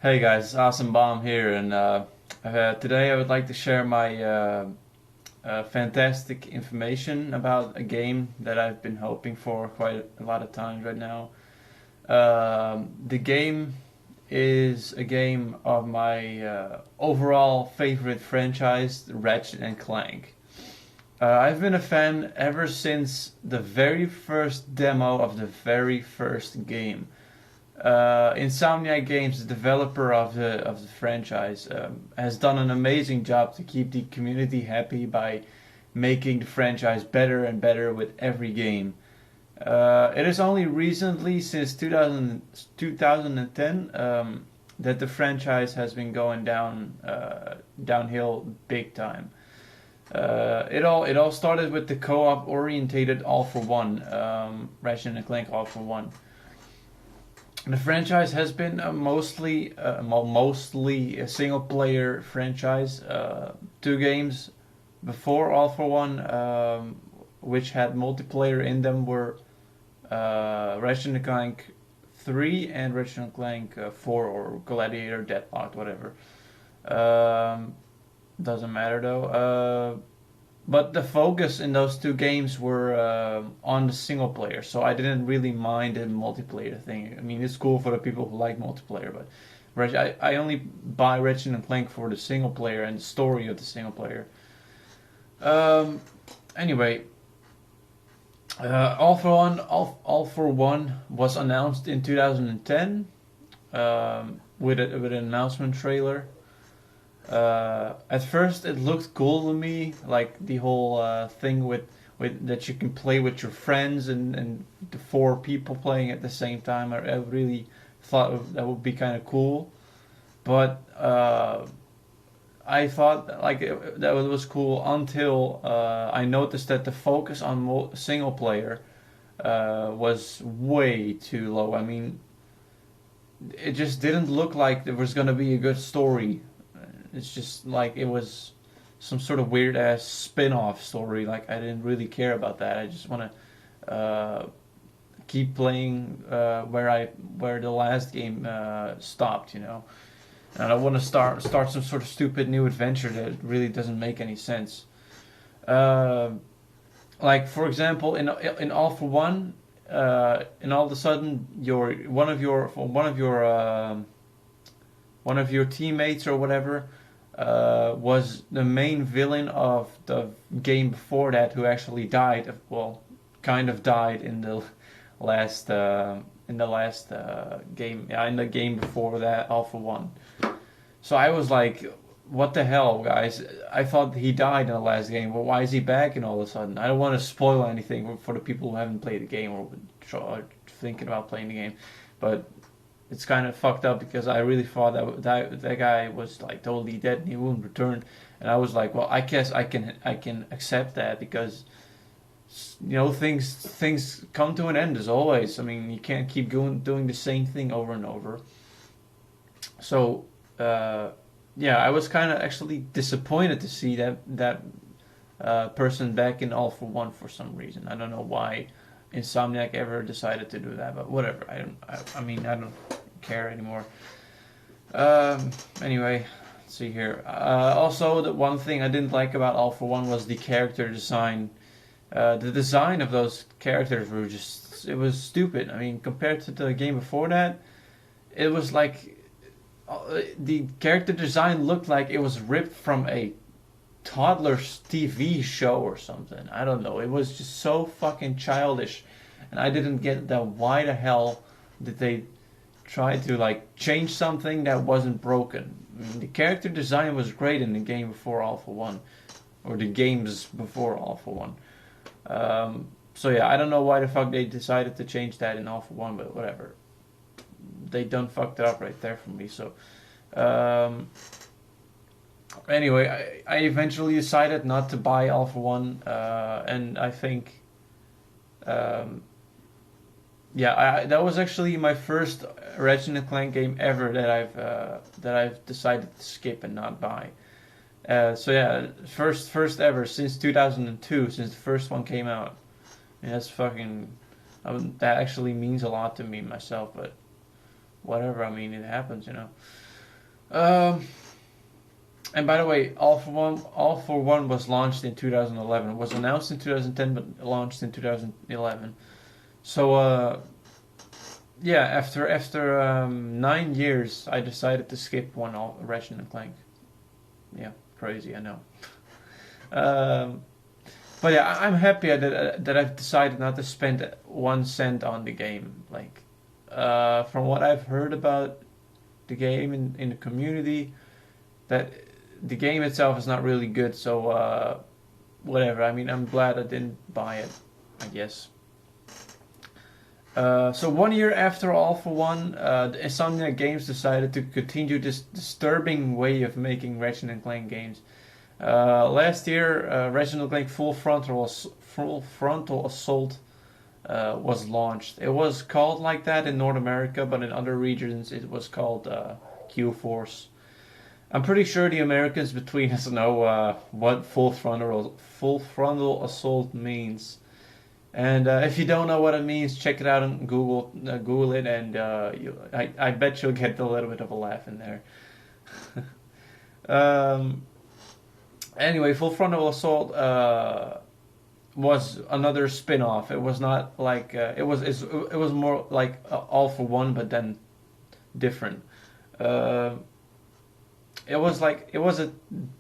Hey guys, Awesome Bomb here, and today I would like to share my fantastic information about a game that I've been hoping for quite a lot of times right now. The game is a game of my overall favorite franchise, Ratchet and Clank. I've been a fan ever since the very first demo of the very first game. Insomniac Games, the developer of the franchise, has done an amazing job to keep the community happy by making the franchise better and better with every game. It is only recently, since 2010, that the franchise has been going downhill big time. It all started with the co-op orientated All for One, Ratchet and Clank All for One. The franchise has been mostly a single player franchise. Two games before All for One, which had multiplayer in them, were Ratchet and Clank 3 and Ratchet and Clank 4, or Gladiator, Deadlocked, whatever. Doesn't matter though. But the focus in those two games were on the single player, so I didn't really mind the multiplayer thing. I mean, it's cool for the people who like multiplayer, but I only buy Ratchet and Clank for the single player and the story of the single player. Um, anyway, All for One was announced in 2010 with an announcement trailer. At first, it looked cool to me, like the whole thing with that you can play with your friends and the four people playing at the same time. I really thought that would be kind of cool, but I thought that was cool until I noticed that the focus on single player was way too low. I mean, it just didn't look like there was gonna be a good story. It's just like it was some sort of weird ass spin-off story. Like, I didn't really care about that. I just want to keep playing where the last game stopped, you know. And I want to start some sort of stupid new adventure that really doesn't make any sense. Uh, like, for example, in All for One, and all of a sudden one of your teammates or whatever was the main villain of the game before that, who actually died. Well, kind of died last in the last game. Yeah, in the game before that, All for One. So I was like, "What the hell, guys? I thought he died in the last game. Well, why is he back? And all of a sudden, I don't want to spoil anything for the people who haven't played the game or are thinking about playing the game, but it's kind of fucked up because I really thought that guy was like totally dead and he wouldn't return, and I was like, well, I guess I can accept that because things come to an end as always. I mean, you can't keep doing the same thing over and over. So yeah, I was kind of actually disappointed to see that person back in All for One for some reason. I don't know why Insomniac ever decided to do that, but whatever. I mean, I don't care anymore. Anyway, let's see here. Also, the one thing I didn't like about All for One was the character design. The design of those characters it was stupid. I mean, compared to the game before that, it was like the character design looked like it was ripped from a toddler's TV show or something. I don't know. It was just so fucking childish, and I didn't get that. Why the hell did they try to like change something that wasn't broken? I mean, the character design was great in the game before All for One, or the games before All for One. So yeah, I don't know why the fuck they decided to change that in All for One, but whatever. They done fucked it up right there for me. So anyway, I eventually decided not to buy All for One, and I think, yeah, that was actually my first Ratchet and Clank game ever that I've decided to skip and not buy. So yeah, first ever since 2002, since the first one came out. And that's fucking. That actually means a lot to me myself, but whatever. I mean, it happens, you know. Um, and by the way, All for One was launched in 2011. It was announced in 2010, but launched in 2011. So yeah, after 9 years, I decided to skip one Ratchet and Clank. Yeah, crazy, I know. Um, but yeah, I'm happy that I've decided not to spend 1 cent on the game. Like, from what I've heard about the game in the community, that the game itself is not really good. So whatever. I mean, I'm glad I didn't buy it, I guess. So 1 year after All for One, the Insomniac Games decided to continue this disturbing way of making Ratchet and Clank games. Last year, Ratchet and Clank Full Frontal Assault was launched. It was called like that in North America, but in other regions it was called Q-Force. I'm pretty sure the Americans between us know what Full Frontal Assault means. And if you don't know what it means, check it out on Google it, and I bet you'll get a little bit of a laugh in there. Anyway, Full Frontal Assault was another spin-off. It was not like it was more like All for One, but then different. It was a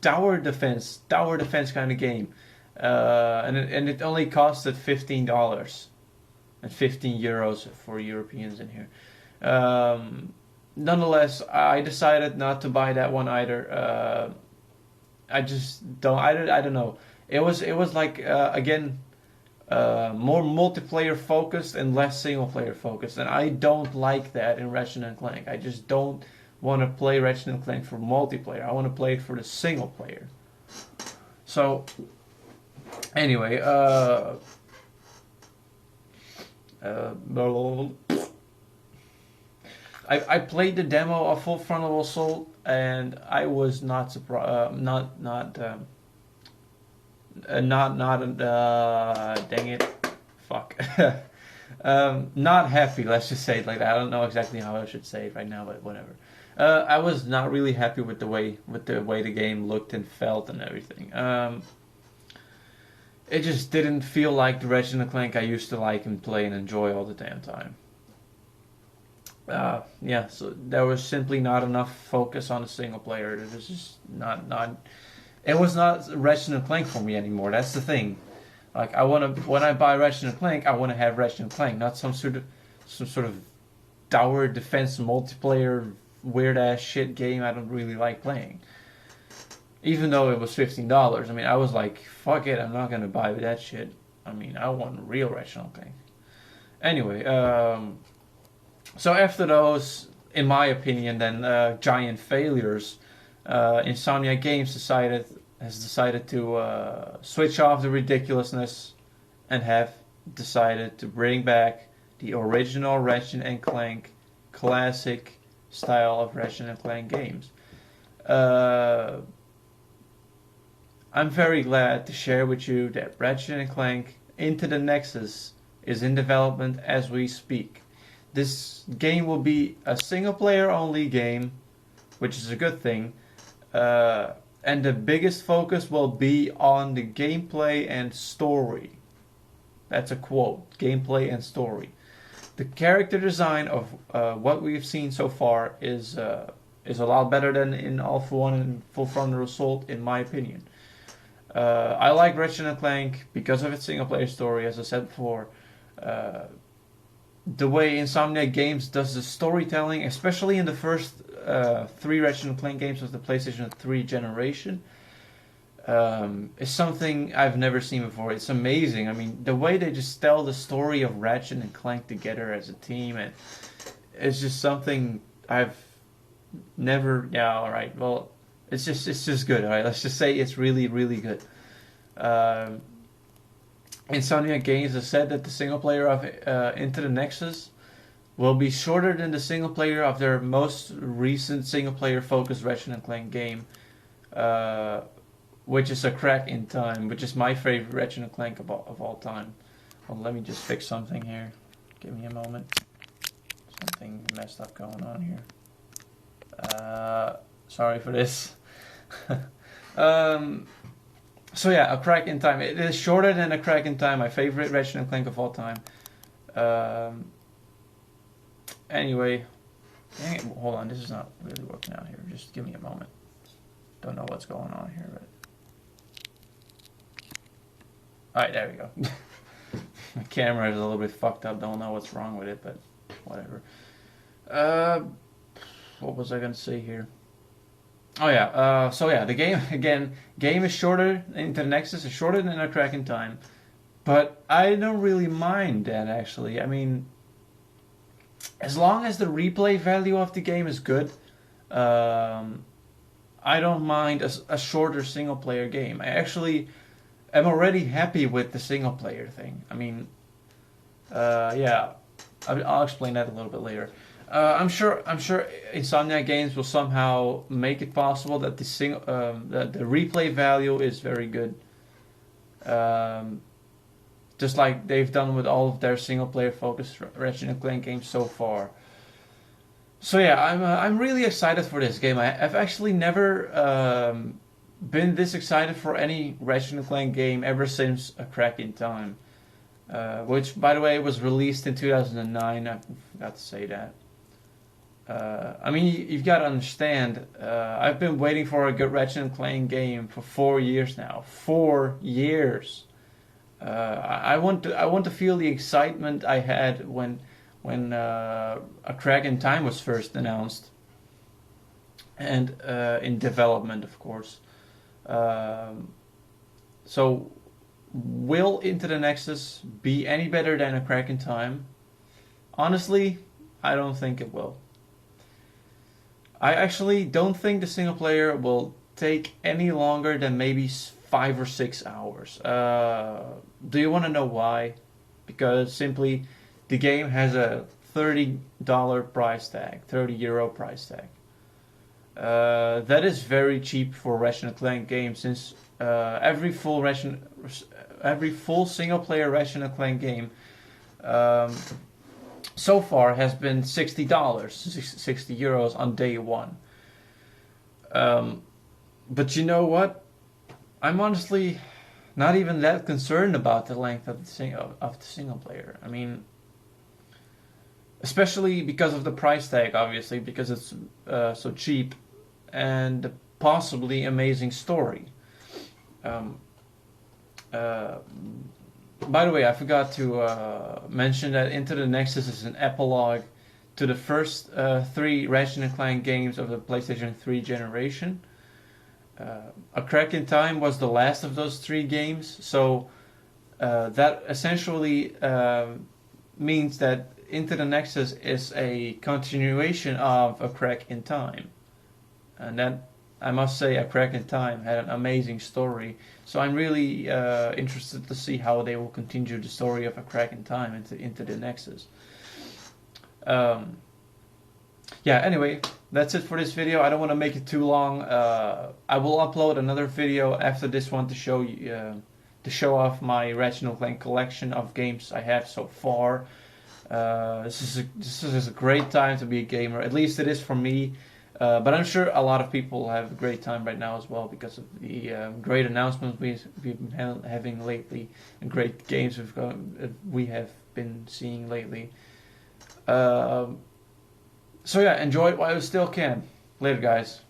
tower defense kind of game. And it only costed $15 and €15 for Europeans in here. Nonetheless, I decided not to buy that one either. I just don't. I don't know. It was like again more multiplayer focused and less single player focused, and I don't like that in Ratchet and Clank. I just don't want to play Ratchet and Clank for multiplayer. I want to play it for the single player. So. Anyway, I played the demo of Full Frontal Assault, and I was not surprised. Dang it, fuck. Not happy. Let's just say it like that. I don't know exactly how I should say it right now, but whatever. I was not really happy with the way the game looked and felt and everything. It just didn't feel like the Ratchet and Clank I used to like and play and enjoy all the damn time. Yeah, so there was simply not enough focus on the single player. It was just not. It was not Ratchet and Clank for me anymore. That's the thing. Like when I buy Ratchet and Clank, I want to have Ratchet and Clank, not some sort of tower defense multiplayer weird ass shit game I don't really like playing. Even though it was $15, I mean, I was like, fuck it, I'm not gonna buy that shit. I mean, I want real Ratchet and Clank. Anyway, so after those, in my opinion, then giant failures, Insomniac Games has decided to switch off the ridiculousness and have decided to bring back the original Ratchet and Clank classic style of Ratchet and Clank games. I'm very glad to share with you that Ratchet and Clank Into the Nexus is in development as we speak. This game will be a single player only game, which is a good thing, and the biggest focus will be on the gameplay and story. That's a quote, gameplay and story. The character design of what we've seen so far is a lot better than in All for One and Full Frontal Assault, in my opinion. I like Ratchet and Clank because of its single player story, as I said before. The way Insomniac Games does the storytelling, especially in the first 3 Ratchet and Clank games of the PlayStation 3 generation, is something I've never seen before. It's amazing. I mean, the way they just tell the story of Ratchet and Clank together as a team, and it's just something I've never. Yeah, all right. Well, it's just good. All right, let's just say it's really really good. Insomniac Games has said that the single player of Into the Nexus will be shorter than the single player of their most recent single player focused Ratchet and Clank game, which is A Crack in Time, which is my favorite Ratchet and Clank of all time. Well, let me just fix something here. Give me a moment. Something messed up going on here. Sorry for this. So yeah, A Crack in Time. It is shorter than A Crack in Time, my favorite Ratchet Clank of all time. Anyway, dang it, hold on, this is not really working out here. Just give me a moment. Don't know what's going on here, but alright, there we go. My camera is a little bit fucked up. Don't know what's wrong with it, but whatever. What was I gonna say here? Oh yeah. So yeah, the game is shorter. Into the Nexus is shorter than A Crack in Time, but I don't really mind that actually. I mean, as long as the replay value of the game is good, I don't mind a shorter single player game. I actually am already happy with the single player thing. I mean, yeah, I'll explain that a little bit later. I'm sure Insomniac Games will somehow make it possible that that the replay value is very good. Just like they've done with all of their single player focused Ratchet Clank games so far. So yeah, I'm really excited for this game. I've actually never been this excited for any Ratchet Clank game ever since A Crack in Time, which by the way was released in 2009. I forgot to say that. I mean, you've got to understand. I've been waiting for a good Ratchet Clank game for 4 years now. 4 years. I want to feel the excitement I had when A Crack in Time was first announced, and in development, of course. So, will Into the Nexus be any better than A Crack in Time? Honestly, I don't think it will. I actually don't think the single player will take any longer than maybe 5 or 6 hours. Do you want to know why? Because simply the game has a $30 price tag, €30 price tag. That is very cheap for Ratchet Clank games, since every full single player Ratchet Clank game so far has been $60, €60 on day one. But you know what? I'm honestly not even that concerned about the length of the single player. I mean, especially because of the price tag, obviously, because it's so cheap, and the possibly amazing story. By the way, I forgot to mention that Into the Nexus is an epilogue to the first 3 Ratchet & Clank games of the PlayStation 3 generation. A Crack in Time was the last of those 3 games, so that essentially means that Into the Nexus is a continuation of A Crack in Time. And that, I must say, A Crack in Time had an amazing story. So I'm really interested to see how they will continue the story of A Crack in Time into the Nexus. Yeah, anyway, that's it for this video. I don't want to make it too long. I will upload another video after this one to show you, to show off my Ratchet & Clank collection of games I have so far. This is a great time to be a gamer. At least it is for me. But I'm sure a lot of people have a great time right now as well, because of the great announcements we've been having lately, and great games we have been seeing lately. So yeah, enjoy it while you still can. Later, guys.